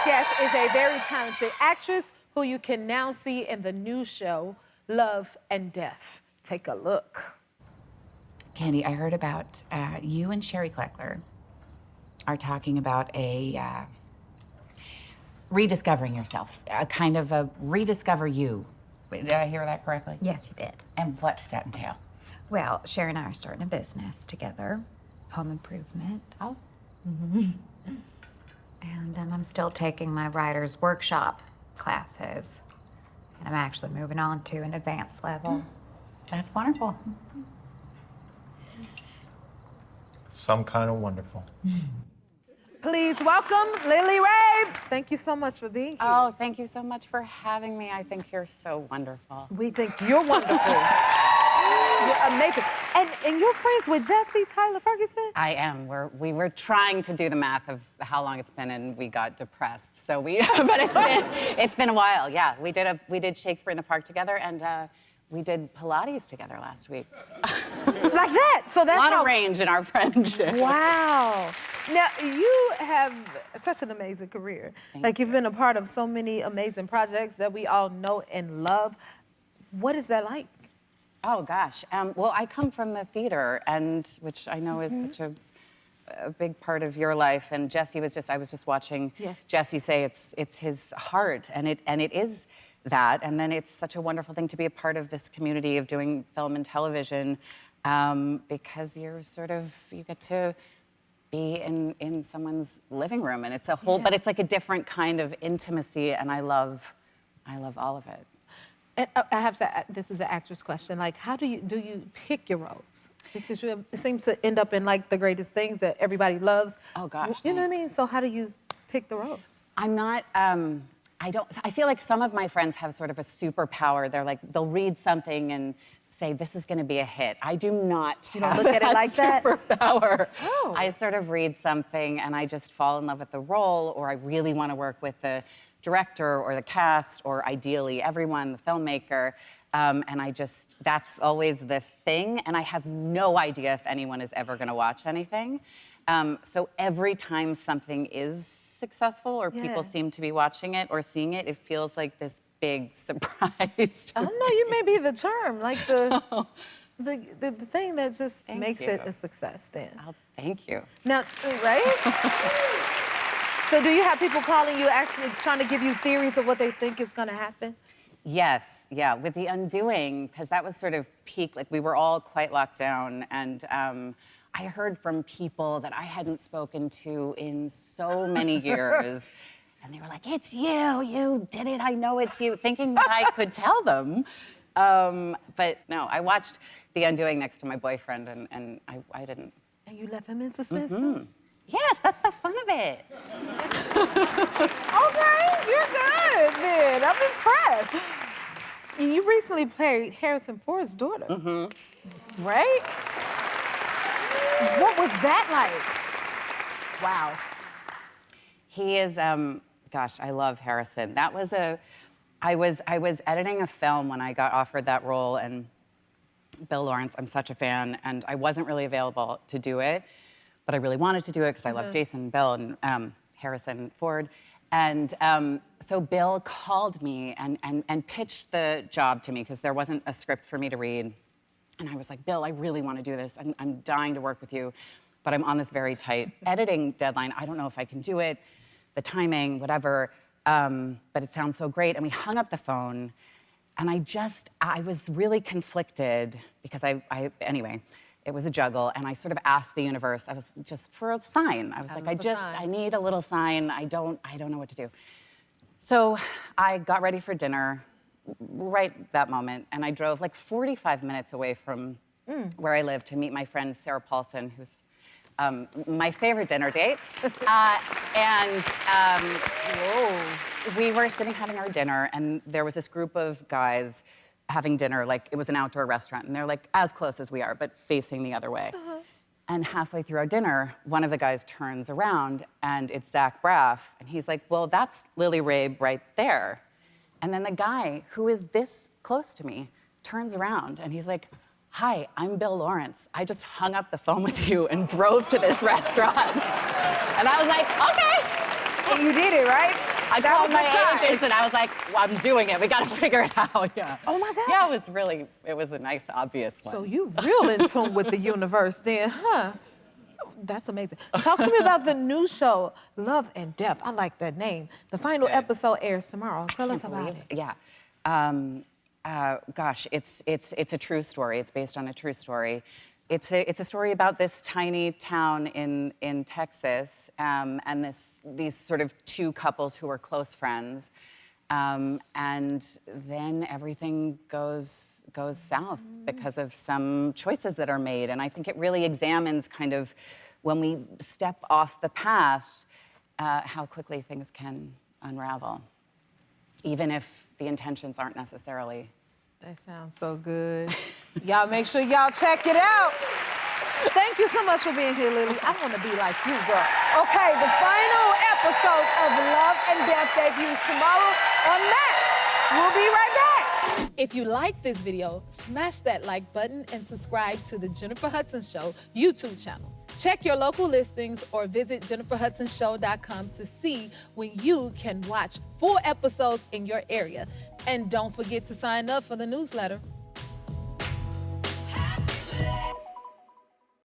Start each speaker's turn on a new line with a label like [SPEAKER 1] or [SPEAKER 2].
[SPEAKER 1] guest is a very talented actress who you can now see in the new show, Love and Death. Take a look.
[SPEAKER 2] Candy, I heard about you and Sherry Kleckler are talking about a rediscovering yourself, a kind of a rediscover you. Wait, did I hear that correctly?
[SPEAKER 3] Yes, you did.
[SPEAKER 2] And what does that entail?
[SPEAKER 3] Well, Sherry and I are starting a business together, home improvement.
[SPEAKER 2] Oh.
[SPEAKER 3] And I'm still taking my writer's workshop classes. And I'm actually moving on to an advanced level.
[SPEAKER 2] That's wonderful.
[SPEAKER 4] Some kind of wonderful.
[SPEAKER 1] Please welcome Lily Rabe. Thank you so much for being here.
[SPEAKER 2] Oh, thank you so much for having me. I think you're so wonderful.
[SPEAKER 1] We think you're wonderful. You're amazing. And you're friends with Jesse Tyler Ferguson?
[SPEAKER 2] I am. We were trying to do the math of how long it's been, and we got depressed. So but it's been a while. Yeah, we did Shakespeare in the Park together, and we did Pilates together last week.
[SPEAKER 1] Like that. So that's
[SPEAKER 2] a lot of range in our friendship.
[SPEAKER 1] Wow. Now you have such an amazing career. You've been a part of so many amazing projects that we all know and love. What is that like?
[SPEAKER 2] Oh gosh. Well, I come from the theater, and which I know is such a big part of your life. And Jesse was I was just watching Jesse say it's his heart, and it is that. And then it's such a wonderful thing to be a part of this community of doing film and television, because you get to be in someone's living room, and it's a whole, but it's like a different kind of intimacy, and I love all of it.
[SPEAKER 1] And I have to, this is an actress question. Like, how do you pick your roles? Because it seems to end up in like the greatest things that everybody loves.
[SPEAKER 2] Oh gosh.
[SPEAKER 1] You know what I mean? So how do you pick the roles?
[SPEAKER 2] I'm not, I feel like some of my friends have sort of a superpower. They'll read something and say, this is gonna be a hit. I do not have
[SPEAKER 1] look at it like that
[SPEAKER 2] superpower.
[SPEAKER 1] Oh.
[SPEAKER 2] I sort of read something and I just fall in love with the role, or I really wanna work with the director or the cast, or ideally everyone, the filmmaker. And that's always the thing. And I have no idea if anyone is ever gonna watch anything. So every time something is successful or people seem to be watching it or seeing it, it feels like this big surprise.
[SPEAKER 1] I don't know, you may be the charm, like the thing that just makes it a success then.
[SPEAKER 2] Oh, thank you.
[SPEAKER 1] Now, right? So do you have people calling you actually trying to give you theories of what they think is gonna happen?
[SPEAKER 2] Yes, yeah, with The Undoing, because that was sort of peak, like we were all quite locked down, and I heard from people that I hadn't spoken to in so many years, and they were like, it's you did it, I know it's you, thinking that I could tell them. But no, I watched The Undoing next to my boyfriend, and I didn't.
[SPEAKER 1] And you left him in suspense?
[SPEAKER 2] Yes, that's the fun of it.
[SPEAKER 1] Okay, you're good then. I'm impressed. And you recently played Harrison Ford's daughter, right? What was that like? Wow.
[SPEAKER 2] He is, gosh, I love Harrison. That was I was editing a film when I got offered that role, and Bill Lawrence, I'm such a fan, and I wasn't really available to do it, but I really wanted to do it because I love Jason, Bill, and Harrison Ford. And so Bill called me and pitched the job to me because there wasn't a script for me to read. And I was like, Bill, I really want to do this. I'm dying to work with you, but I'm on this very tight editing deadline. I don't know if I can do it, the timing, whatever, but it sounds so great. And we hung up the phone, and I was really conflicted because anyway, it was a juggle, and I sort of asked the universe, I was just for a sign. I was like, I need a little sign. I don't know what to do. So I got ready for dinner right that moment, and I drove like 45 minutes away from where I live to meet my friend Sarah Paulson, who's my favorite dinner date. We were sitting having our dinner, and there was this group of guys having dinner, like it was an outdoor restaurant, and they're like as close as we are, but facing the other way. And halfway through our dinner, one of the guys turns around, and it's Zach Braff, and he's like, well, that's Lily Rabe right there. And then the guy, who is this close to me, turns around, and he's like, hi, I'm Bill Lawrence. I just hung up the phone with you and drove to this restaurant. And I was like, okay.
[SPEAKER 1] And you did it, right?
[SPEAKER 2] I
[SPEAKER 1] That
[SPEAKER 2] called
[SPEAKER 1] was the
[SPEAKER 2] my
[SPEAKER 1] sign.
[SPEAKER 2] agents and I was like, well, I'm doing it. We got to figure it out. Yeah.
[SPEAKER 1] Oh my God.
[SPEAKER 2] Yeah, it was a nice, obvious one.
[SPEAKER 1] So you real in tune with the universe then, huh? That's amazing. Talk to me about the new show, Love and Death. I like that name. The final episode airs tomorrow. Tell us about it.
[SPEAKER 2] Yeah. Gosh, it's a true story. It's based on a true story. It's a story about this tiny town in Texas, and these sort of two couples who are close friends, and then everything goes south because of some choices that are made. And I think it really examines kind of when we step off the path, how quickly things can unravel, even if the intentions aren't necessarily.
[SPEAKER 1] That sounds so good. Y'all make sure y'all check it out. Thank you so much for being here, Lily. I want to be like you, girl. Okay, the final episode of Love and Death debuts tomorrow on Max. We'll be right back. If you like this video, smash that like button and subscribe to the Jennifer Hudson Show YouTube channel. Check your local listings or visit jenniferhudsonshow.com to see when you can watch full episodes in your area. And don't forget to sign up for the newsletter.